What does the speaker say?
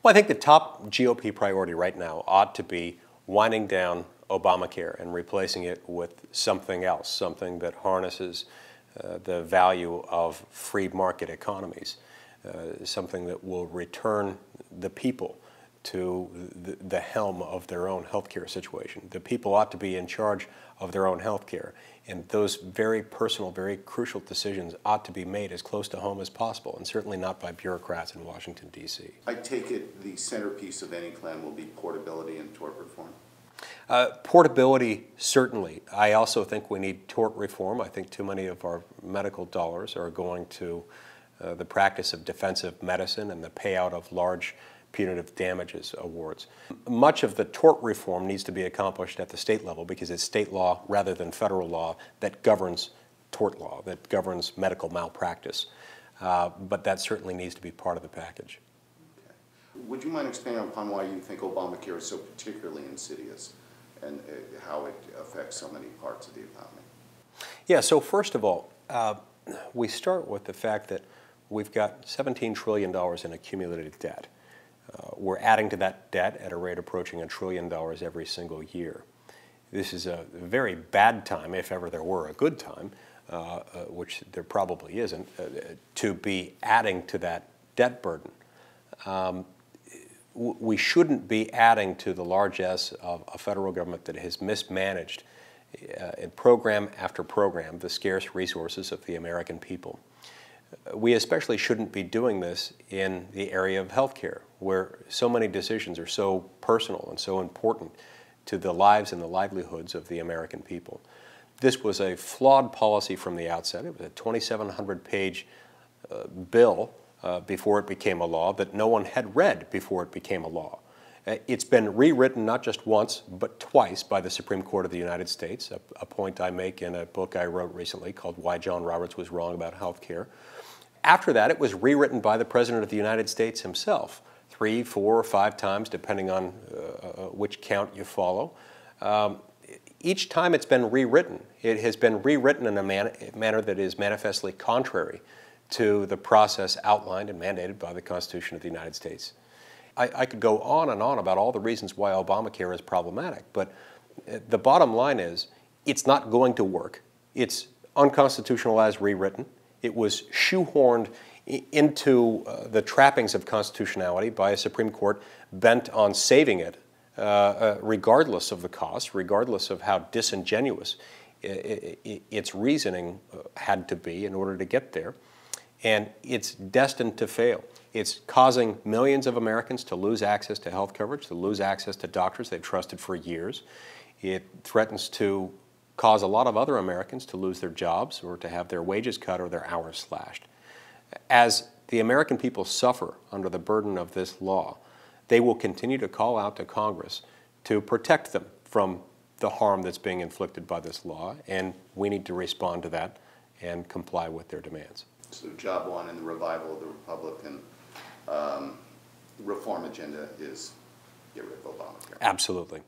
Well, I think the top GOP priority right now ought to be winding down Obamacare and replacing it with something else, something that harnesses the value of free market economies, something that will return the people to the helm of their own healthcare situation. The people ought to be in charge of their own healthcare, and those very personal, very crucial decisions ought to be made as close to home as possible, and certainly not by bureaucrats in Washington, D.C. I take it the centerpiece of any plan will be portability and tort reform? Portability, certainly. I also think we need tort reform. I think too many of our medical dollars are going to the practice of defensive medicine and the payout of large punitive damages awards. Much of the tort reform needs to be accomplished at the state level because it's state law rather than federal law that governs tort law, that governs medical malpractice. But that certainly needs to be part of the package. Okay. Would you mind expanding upon why you think Obamacare is so particularly insidious and how it affects so many parts of the economy? Yeah, so first of all, we start with the fact that we've got $17 trillion in accumulated debt. We're adding to that debt at a rate approaching $1 trillion every single year. This is a very bad time, if ever there were a good time, which there probably isn't, to be adding to that debt burden. We shouldn't be adding to the largesse of a federal government that has mismanaged in program after program the scarce resources of the American people. We especially shouldn't be doing this in the area of health care, where so many decisions are so personal and so important to the lives and the livelihoods of the American people. This was a flawed policy from the outset. It was a 2,700-page bill before it became a law that no one had read before it became a law. It's been rewritten not just once, but twice by the Supreme Court of the United States, a point I make in a book I wrote recently called Why John Roberts Was Wrong About Health Care. After that, it was rewritten by the President of the United States himself, 3, 4, or 5 times, depending on which count you follow. Each time it's been rewritten, it has been rewritten in a manner that is manifestly contrary to the process outlined and mandated by the Constitution of the United States. I could go on and on about all the reasons why Obamacare is problematic, but the bottom line is it's not going to work. It's unconstitutional as rewritten. It was shoehorned into the trappings of constitutionality by a Supreme Court bent on saving it, regardless of the cost, regardless of how disingenuous its reasoning had to be in order to get there. And it's destined to fail. It's causing millions of Americans to lose access to health coverage, to lose access to doctors they've trusted for years. It threatens to cause a lot of other Americans to lose their jobs or to have their wages cut or their hours slashed. As the American people suffer under the burden of this law, they will continue to call out to Congress to protect them from the harm that's being inflicted by this law, and we need to respond to that and comply with their demands. So job one in the revival of the Republican reform agenda is get rid of Obamacare. Absolutely.